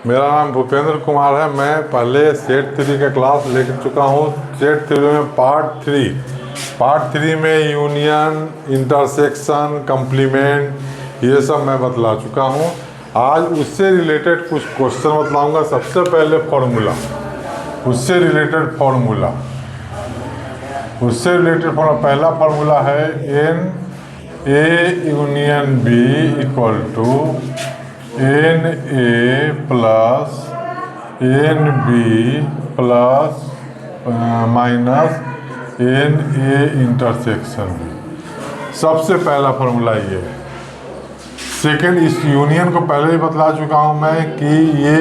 मेरा नाम भूपेंद्र कुमार है। मैं पहले सेट 3 का क्लास ले चुका हूँ। सेट 3 में पार्ट 3 में यूनियन, इंटरसेक्शन, कंप्लीमेंट ये सब मैं बतला चुका हूँ। आज उससे रिलेटेड कुछ क्वेश्चन बतलाऊँगा। सबसे पहले फार्मूला, उससे रिलेटेड फार्मूला पहला फार्मूला है n A union B equal to n A plus n B plus minus n A intersection B. सबसे पहला फार्मूला ये है। सेकेंड, इस यूनियन को पहले ही बतला चुका हूँ मैं कि ये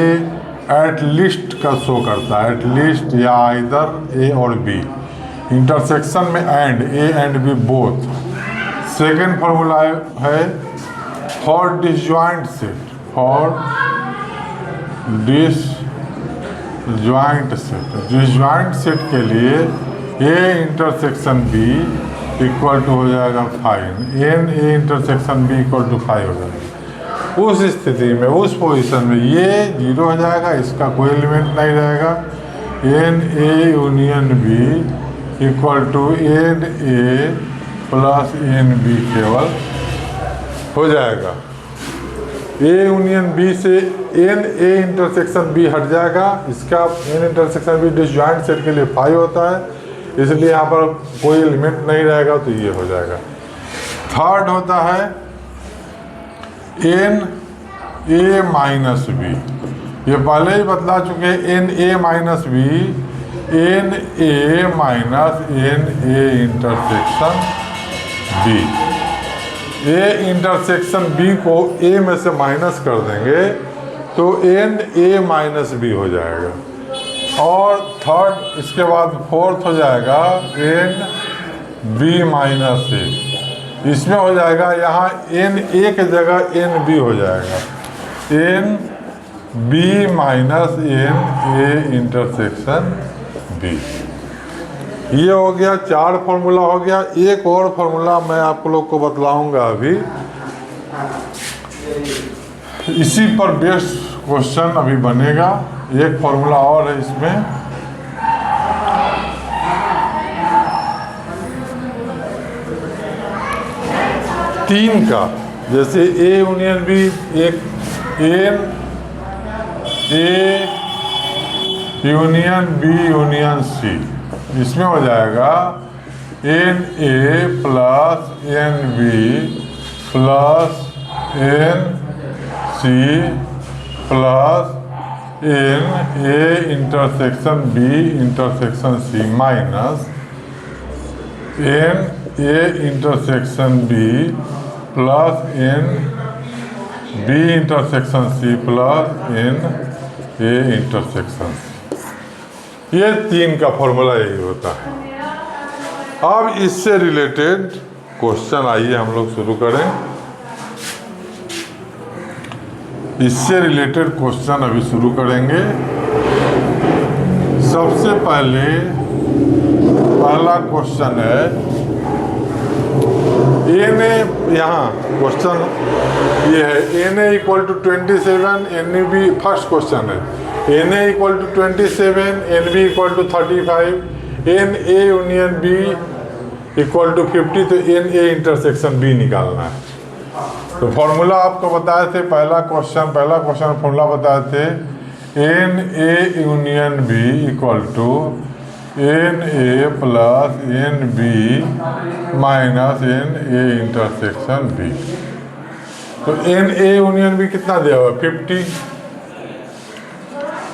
एट लीस्ट का शो करता है, एट लीस्ट या इधर ए और बी। इंटरसेक्शन में and, A and B both. Second formula है for disjoint set, for disjoint set के लिए A intersection B equal to हो जाएगा 5, n A intersection B equal to 5 हो जाएगा। उस स्थिति में, उस पोजीशन में ये 0 हो जाएगा, इसका कोई एलिमेंट नहीं रहेगा। N A union B equal to n A plus n B केवल हो जाएगा। ए यूनियन बी से एन ए इंटरसेक्शन बी हट जाएगा। इसका n intersection B disjoint set के लिए 5 होता है, इसलिए यहाँ पर कोई एलिमेंट नहीं रहेगा, तो ये हो जाएगा। थर्ड होता है एन ए माइनस बी। ये पहले ही बतला चुके हैं। N A minus B, n A minus n A intersection B. A intersection B को ए में से माइनस कर देंगे तो एन ए माइनस बी हो जाएगा। और थर्ड, इसके बाद फोर्थ हो जाएगा एन बी माइनस ए। इसमें हो जाएगा, यहाँ एन ए के जगह एन बी हो जाएगा, n B minus n A intersection B. ये हो गया, 4 फार्मूला हो गया। एक और फार्मूला मैं आप लोग को बतलाऊंगा अभी। इसी पर बेस्ड क्वेश्चन अभी बनेगा। एक फार्मूला और है इसमें, तीन का, जैसे ए यूनियन बी, एक n A union B union C. इसमें हो जाएगा n A plus n B plus n C plus n A intersection B intersection C minus n A intersection B plus n B intersection C plus n A intersection C. ये 3 का formula यही होता है। अब इससे related question आइए हम लोग शुरू करें। इससे रिलेटेड क्वेश्चन अभी शुरू करेंगे। सबसे पहला क्वेश्चन है एन ए। यहाँ क्वेश्चन ये है, n A equal to 27, n B. First question है n A equal to 27, n B equal to 35, n A union B equal to 50। तो एन ए इंटरसेक्शन बी निकालना है। तो फॉर्मूला आपको बताए थे, पहला क्वेश्चन फॉर्मूला बताए थे n A union B equal to n A plus n B minus n A intersection B. तो एन ए यूनियन बी कितना दिया हुआ, 50।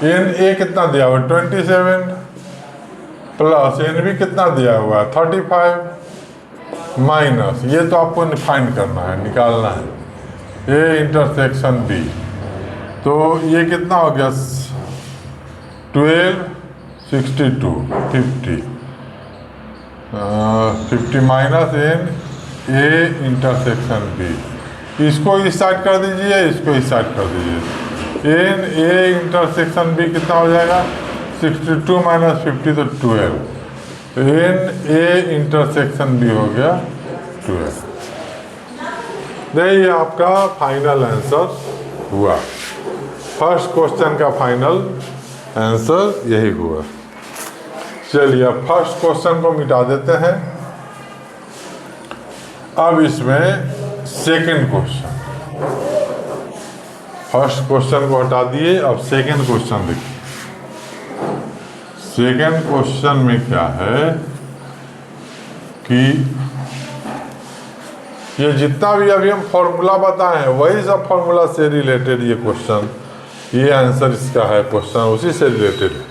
एन ए कितना दिया हुआ, 27 प्लस एन बी कितना दिया हुआ, 35 माइनस, ये तो आपको फाइंड करना है, निकालना है, ए इंटरसेक्शन बी। तो ये कितना हो गया, 12, 62, 50 minus n A intersection B. इसको इस साइड कर दीजिए, इसको इस साइड कर दीजिए। एन ए इंटरसेक्शन बी कितना हो जाएगा, 62 माइनस 50 तो 12। एन ए इंटरसेक्शन बी हो गया 12। ये आपका फाइनल आंसर हुआ। फर्स्ट क्वेश्चन का फाइनल आंसर यही हुआ। चलिए अब फर्स्ट क्वेश्चन को मिटा देते हैं। अब इसमें सेकंड क्वेश्चन, फर्स्ट क्वेश्चन को हटा दिए, अब सेकंड क्वेश्चन देखिए। सेकंड क्वेश्चन में क्या है कि ये जितना भी अभी हम फॉर्मूला बताए हैं वही सब फॉर्मूला से रिलेटेड ये क्वेश्चन, ये आंसर इसका है, क्वेश्चन उसी से रिलेटेड है।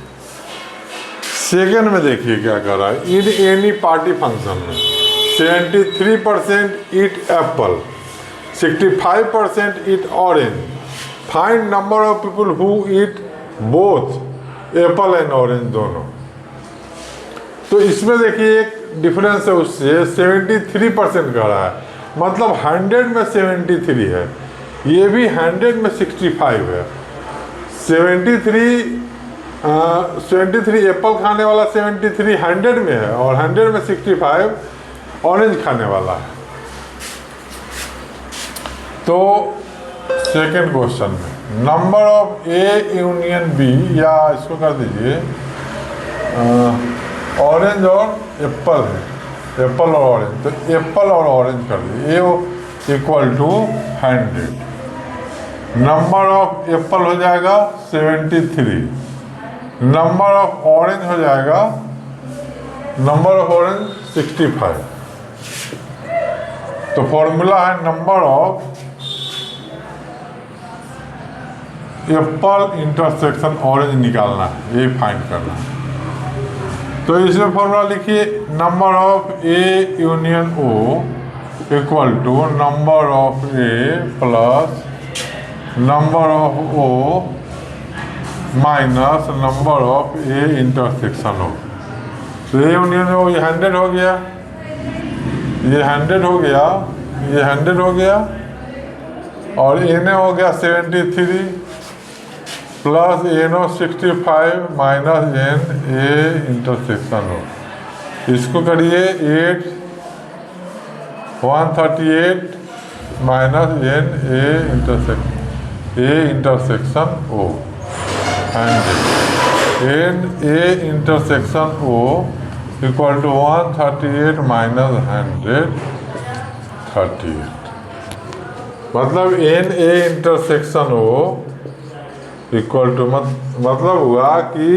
सेकंड में देखिए क्या कर रहा है। इन एनी पार्टी फंक्शन में 73% ईट Apple, 65% eat orange, find number of people who eat both apple and orange दोनों। तो इसमें देखिए एक डिफरेंस है उससे, 73% का रहा है, मतलब 100 में 73 है, ये भी 100 में 65 है। 73 एप्पल खाने वाला 73 100 में है और 100 में 65 ऑरेंज खाने वाला है। तो सेकेंड क्वेश्चन में number of A union B, या इसको कर दीजिए ऑरेंज और एप्पल है, एप्पल और ऑरेंज, तो एप्पल और ऑरेंज कर दीजिए, A equal to 100। Number of apple हो जाएगा 73, नंबर ऑफ ऑरेंज हो जाएगा, नंबर ऑफ ऑरेंज 65। तो फॉर्मूला है number of Apple intersection orange निकालना है, ये फाइंड करना है। तो इसमें फॉर्मूला लिखिए, number of A union O equal to number of A plus number of O minus number of A intersection O. तो ए यूनियन ओ, ये 100 हो गया, ये 100 हो गया, ये 100 हो गया, और एन हो गया 73 प्लस एनो 65 माइनस एन ए इंटरसेक्शन हो। इसको करिए 8 138 minus n A intersection O, n A intersection O equal to 138 minus 138, मतलब n A intersection O equal to मतलब हुआ कि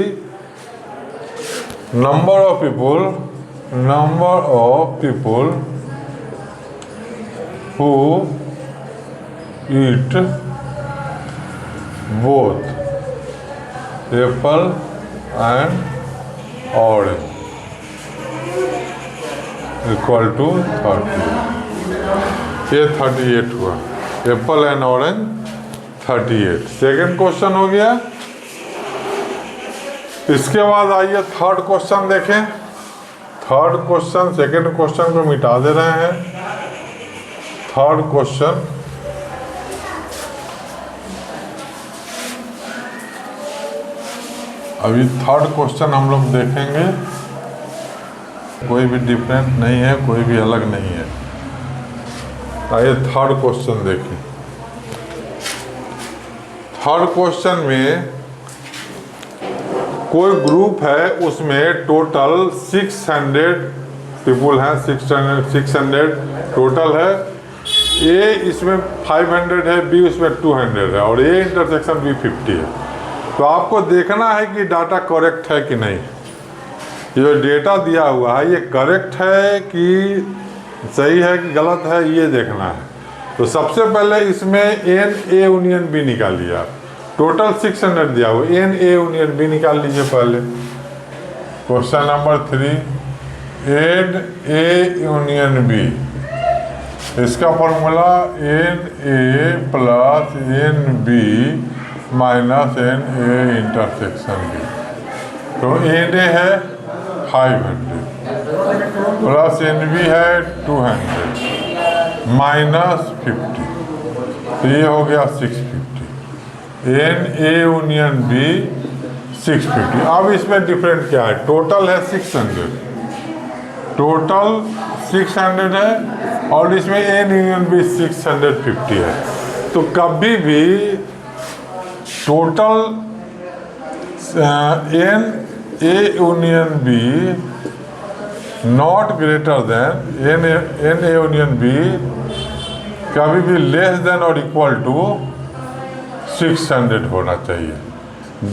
number of people who eat both apple and orange equal to 38, ये 38 हुआ, apple and orange 38। Second question हो गया। इसके बाद आइए थर्ड क्वेश्चन देखें। थर्ड क्वेश्चन सेकेंड क्वेश्चन को मिटा दे रहे हैं। थर्ड क्वेश्चन, अभी थर्ड क्वेश्चन हम लोग देखेंगे, कोई भी डिफरेंट नहीं है, कोई भी अलग नहीं है। आइए थर्ड क्वेश्चन देखें। थर्ड क्वेश्चन में कोई ग्रुप है, उसमें टोटल 600 पीपल हैं, 600 टोटल है। ए इसमें 500 है, बी उसमें 200 है, और ए इंटरसेक्शन बी 50 है। तो आपको देखना है कि डाटा करेक्ट है कि नहीं। ये जो डेटा दिया हुआ है ये करेक्ट है कि सही है कि गलत है, ये देखना है। तो सबसे पहले इसमें एन ए यूनियन बी निकालिए आप। टोटल 600 दिया हुआ, एन ए यूनियन बी निकाल लीजिए पहले। Question number 3, n A union B, इसका formula n A plus n B minus n A intersection B. तो एन ए है 500 प्लस एन बी है 200 माइनस 50, तो ये हो गया 650। N A union B 650। अब इसमें डिफरेंट क्या है, टोटल है 600, टोटल 600 है, और इसमें एन यूनियन बी 650 है। तो कभी भी total n A union B not greater than n A union B कभी भी लेस देन और इक्वल टू 600 होना चाहिए।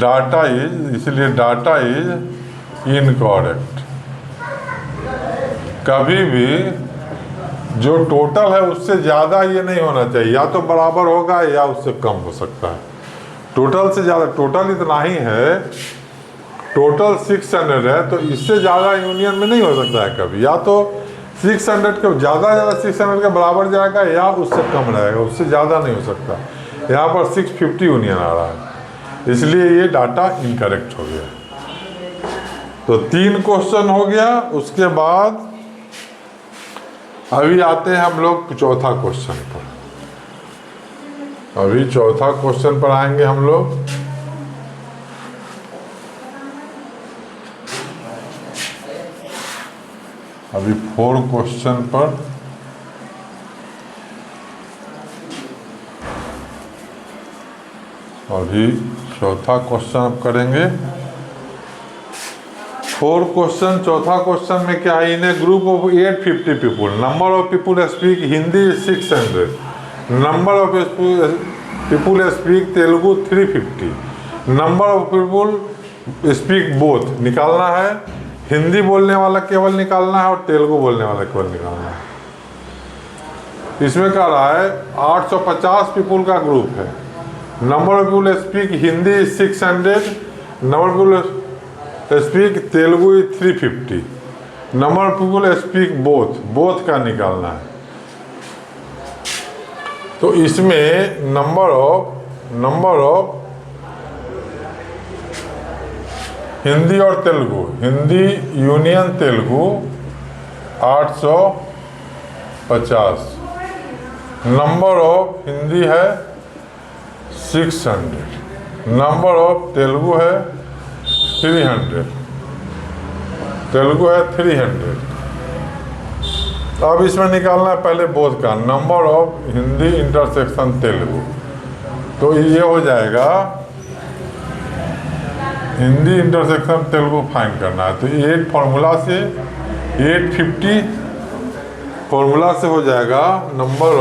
डाटा इज, इसलिए डाटा इज इनकरेक्ट। कभी भी जो टोटल है उससे ज़्यादा ये नहीं होना चाहिए, या तो बराबर होगा या उससे कम हो सकता है। टोटल से ज़्यादा, टोटल इतना ही है, टोटल 600 है, तो इससे ज़्यादा यूनियन में नहीं हो सकता है कभी। या तो 600 के ज़्यादा 600 के बराबर जाएगा या उससे कम रहेगा, उससे ज़्यादा नहीं हो सकता। यहाँ पर 650 यूनियन आ रहा है, इसलिए ये डाटा इनकरेक्ट हो गया। तो 3 क्वेश्चन हो गया। उसके बाद अभी आते हैं हम लोग चौथा क्वेश्चन पर। अभी चौथा क्वेश्चन पर आएंगे हम लोग। अभी 4 क्वेश्चन पर अभी चौथा क्वेश्चन अब करेंगे। 4 क्वेश्चन, चौथा क्वेश्चन में क्या है? In a group of 850 people, number of people speak Hindi 600, number of people speak Telugu 350, number of people speak both निकालना है। हिंदी बोलने वाला केवल निकालना है और तेलुगु बोलने वाला केवल निकालना है। इसमें कह रहा है 850 पीपुल का ग्रुप है, number of people speak Hindi 600, number of people speak Telugu 350, number of people speak both का निकालना है। तो इसमें नंबर ऑफ हिंदी और Telugu, Hindi union Telugu 850, number of Hindi है 600, नंबर ऑफ तेलुगु है 300, तेलुगु है 300। अब इसमें निकालना है पहले बोध का, number of Hindi intersection Telugu. तो ये हो जाएगा, हिंदी इंटरसेक्शन तेलुगु फाइंड करना है। तो 8 फॉर्मूला से 850 फॉर्मूला से हो जाएगा number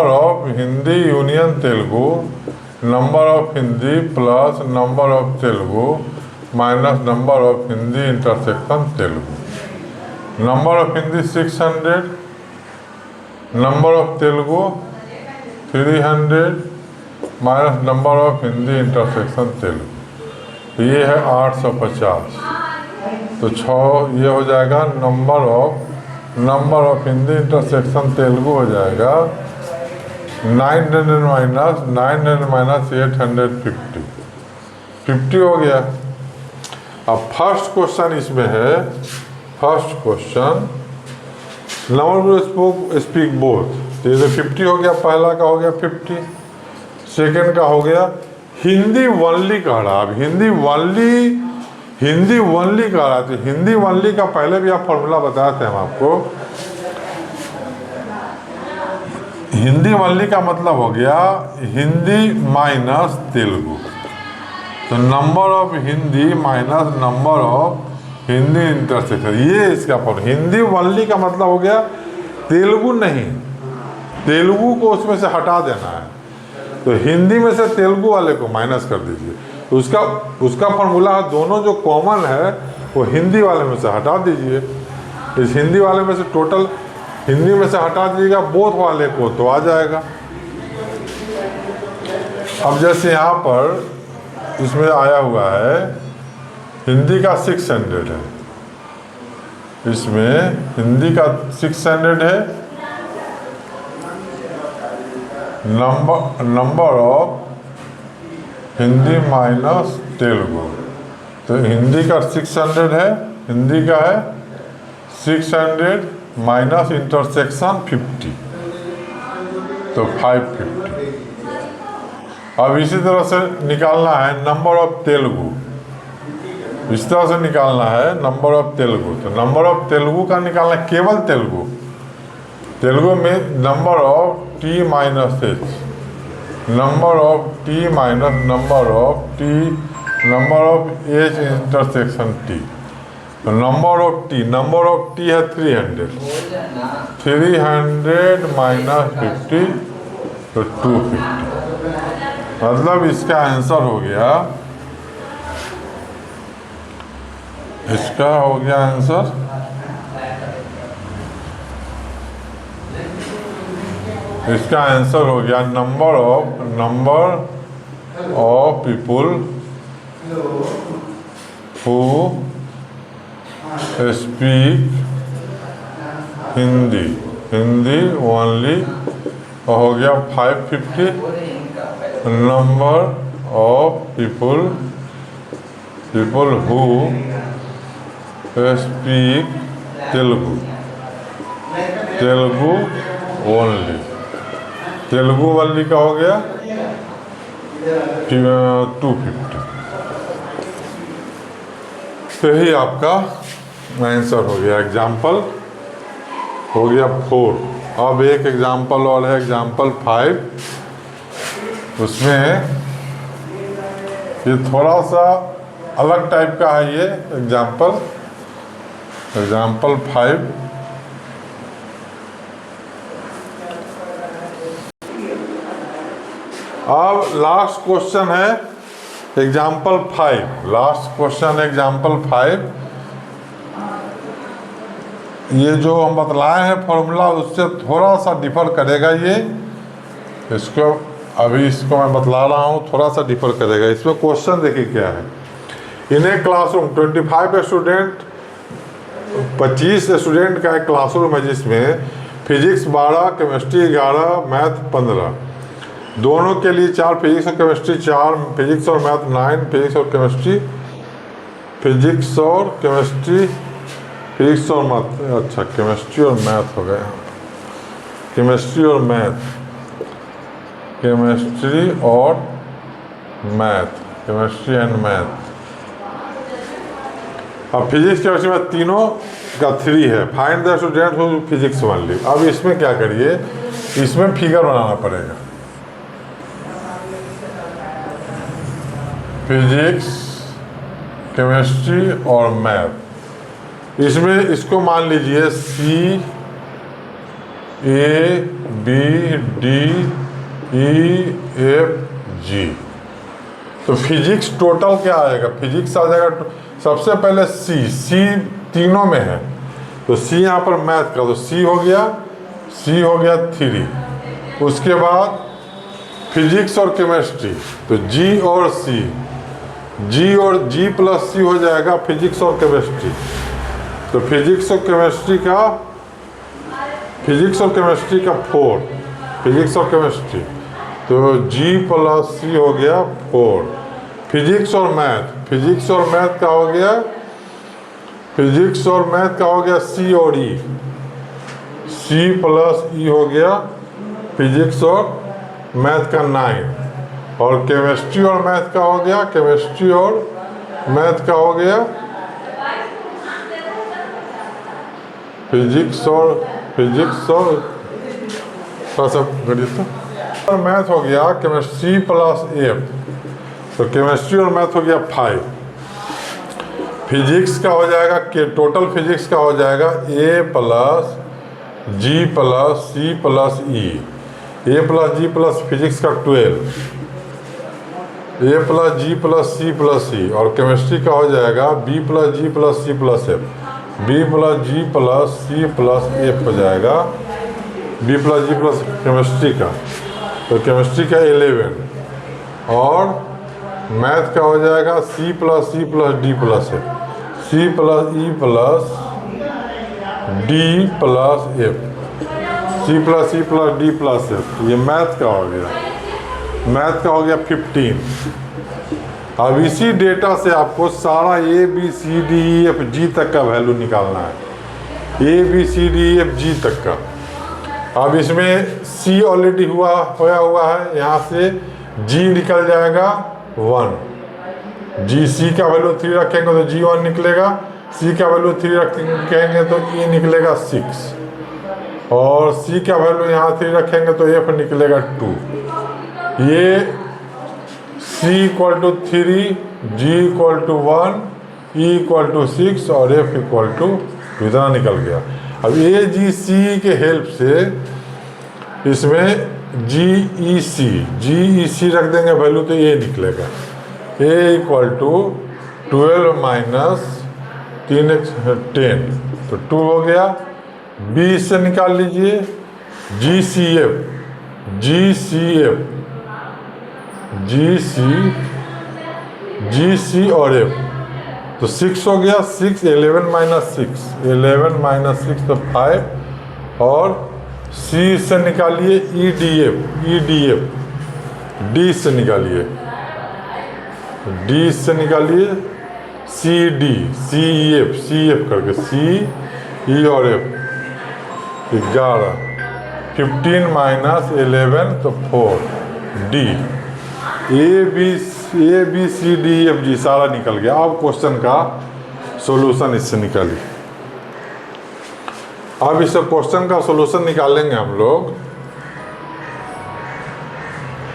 of Hindi union Telugu, number of Hindi plus number of Telugu minus number of Hindi intersection Telugu. Number of Hindi 600, number of Telugu 300 minus number of Hindi intersection Telugu. ये है 850। तो 6 ये हो जाएगा number of Hindi intersection Telugu हो जाएगा 900 माइनस 850, 50 हो गया। अब फर्स्ट क्वेश्चन इसमें है, first question number speak both. तो ये 50 हो गया, पहला का हो गया 50, सेकंड का हो गया हिंदी वनली कह रहा। अब हिंदी वनली कह रहा। तो हिंदी वनली का पहले भी आप फॉर्मूला बताए थे हम आपको। हिंदी वनली का मतलब हो गया हिंदी माइनस तेलुगु। तो number of Hindi minus number of Hindi intersection, ये इसका फॉर्मूला। हिंदी वनली का मतलब हो गया तेलुगु नहीं, तेलुगु को उसमें से हटा देना है। तो हिंदी में से तेलुगु वाले को माइनस कर दीजिए। तो उसका फॉर्मूला है, दोनों जो कॉमन है वो हिंदी वाले में से हटा दीजिए। इस हिंदी वाले में से टोटल हिंदी में से हटा दीजिएगा बोथ वाले को, तो आ जाएगा। अब जैसे यहाँ पर इसमें आया हुआ है हिंदी का 600 है, इसमें हिंदी का 600 है, number of Hindi minus Telugu. तो हिंदी का 600 है, हिंदी का है 600 माइनस इंटरसेक्शन 50, तो 550। अब इसी तरह से निकालना है नंबर ऑफ तेलुगु, इस तरह से निकालना है नंबर ऑफ तेलुगु। तो नंबर ऑफ तेलुगु का निकालना है केवल तेलुगु में number of T minus H, number of T minus number of H intersection T. तो नंबर ऑफ टी है 300 माइनस 50 तो 250। मतलब इसका आंसर हो गया, इसका हो गया आंसर हो गया number of people who speak Hindi only, हो गया 550। Number of people who speak Telugu only, का हो गया 250। तो यही आपका आंसर हो गया। एग्जाम्पल हो गया 4। अब एक एग्जाम्पल और है, एग्जाम्पल 5। उसमें ये थोड़ा सा अलग टाइप का है। ये एग्जाम्पल 5। अब लास्ट क्वेश्चन है एग्जाम्पल 5। लास्ट क्वेश्चन है एग्जाम्पल 5। ये जो हम बतलाए हैं फॉर्मूला उससे थोड़ा सा डिफर करेगा ये। इसको मैं बतला रहा हूँ, थोड़ा सा डिफर करेगा। इसमें क्वेश्चन देखिए क्या है। In a classroom 25 student, 25 student का एक क्लासरूम है जिसमें फिजिक्स 12, केमिस्ट्री 11, मैथ 15। दोनों के लिए 4 फिजिक्स और केमिस्ट्री, 4 फिजिक्स और मैथ 9 फिजिक्स और केमिस्ट्री, फिजिक्स और मैथ। अच्छा, केमिस्ट्री और मैथ हो गया। केमिस्ट्री और मैथ, केमिस्ट्री एंड मैथ। अब फिजिक्स केमिस्ट्री में तीनों का 3 है। Find the student who physics only. अब इसमें क्या करिए, इसमें फिगर बनाना पड़ेगा। फिजिक्स, केमिस्ट्री और मैथ। इसमें इसको मान लीजिए C A B D E F G। तो फिजिक्स टोटल क्या आएगा, फिजिक्स आ जाएगा सबसे पहले C तीनों में है तो C यहाँ पर मैथ का, तो C हो गया 3। उसके बाद फिजिक्स और केमिस्ट्री तो G और G प्लस C हो जाएगा फिजिक्स और केमिस्ट्री। तो फिजिक्स और केमिस्ट्री का 4, फिजिक्स और केमिस्ट्री तो G प्लस C हो गया 4। फिजिक्स और मैथ का हो गया, C और E, C प्लस E हो गया फिजिक्स और मैथ का 9। और केमिस्ट्री और मैथ का हो गया, फिजिक्स और मैथ हो गया केमिस्ट्री प्लस F। तो केमिस्ट्री और मैथ हो गया 5। फिजिक्स का हो जाएगा टोटल फिजिक्स का हो जाएगा A plus G plus C plus E, A plus G plus physics का 12, A plus G plus C plus E। और केमिस्ट्री का हो जाएगा B plus G plus C plus F, B plus G plus C plus F हो जाएगा, B plus G plus chemistry का। तो chemistry का 11। और मैथ का हो जाएगा C plus D plus F, C plus E plus D plus F, C plus E plus D plus F। ये मैथ का हो गया 15। अब इसी डेटा से आपको सारा A B C D E F G तक का वैल्यू निकालना है, A B C D E F G तक का। अब इसमें C ऑलरेडी होया हुआ है, यहाँ से G निकल जाएगा 1। C का वैल्यू 3 रखेंगे तो G1 निकलेगा, C का वैल्यू 3 रखेंगे तो E निकलेगा 6। और C का वैल्यू यहाँ 3 रखेंगे तो F निकलेगा 2। ये C equal to 3, G equal to 1, E equal to 6 और F इक्वल टू इतना निकल गया। अब ए जी सी के हेल्प से इसमें जी ई सी रख देंगे वैल्यू तो ये निकलेगा। ए इक्वल टू 12 माइनस 3x 10 तो 2 हो गया। बी से निकाल लीजिए जी सी और एफ तो 6 हो गया। 6 11 माइनस 6 तो 5 और सी से निकालिए ई डी एफ डी से निकालिए सी एफ करके सी ई और एफ 11 15 माइनस 11 तो 4 D A B C D F G सारा निकल गया। अब क्वेश्चन का सॉल्यूशन इससे निकालिए। अब इस क्वेश्चन का सॉल्यूशन निकालेंगे हम लोग।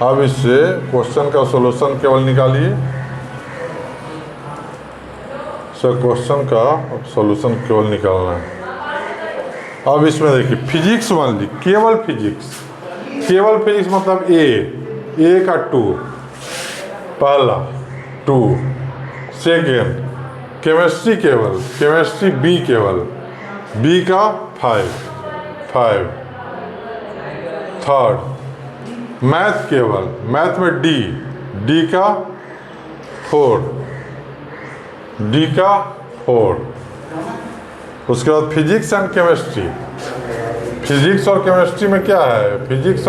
अब इससे क्वेश्चन का सॉल्यूशन केवल निकालिए। सर क्वेश्चन का सॉल्यूशन केवल निकालना है। अब इसमें देखिए फिजिक्स मान ली, केवल फिजिक्स मतलब ए का 2 पहला 2, सेकेंड केमिस्ट्री बी का 5, थर्ड मैथ में डी का 4, उसके बाद फिजिक्स एंड केमिस्ट्री। फिजिक्स और केमिस्ट्री में क्या है, physics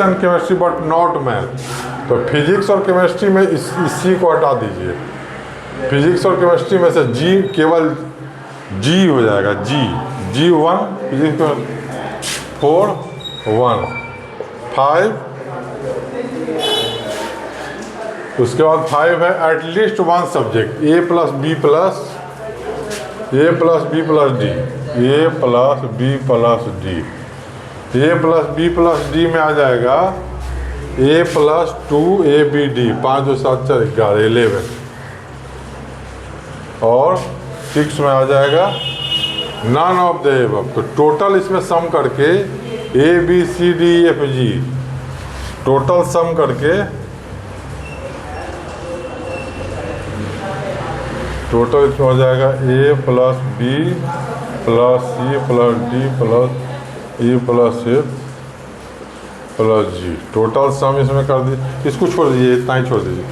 and chemistry but not math. तो फिजिक्स और केमिस्ट्री में इसी को हटा दीजिए। फिजिक्स और केमिस्ट्री में से जी केवल जी हो जाएगा, जी 1 फिजिक्स में 4 1 5, उसके बाद 5 है एटलीस्ट 1 सब्जेक्ट ए प्लस बी प्लस डी, ए प्लस बी प्लस डी में आ जाएगा A plus 2 A B D 5 2 7 4 11 11 और 6 में आ जाएगा नन ऑफ द एबव। तो टोटल इसमें सम करके A B C D F G total sum करके टोटल इसमें हो जाएगा A plus B plus C plus D plus E plus F plus G. Total sum इसमें कर दीजिए, इसको छोड़ दीजिए, इतना ही छोड़ दीजिए।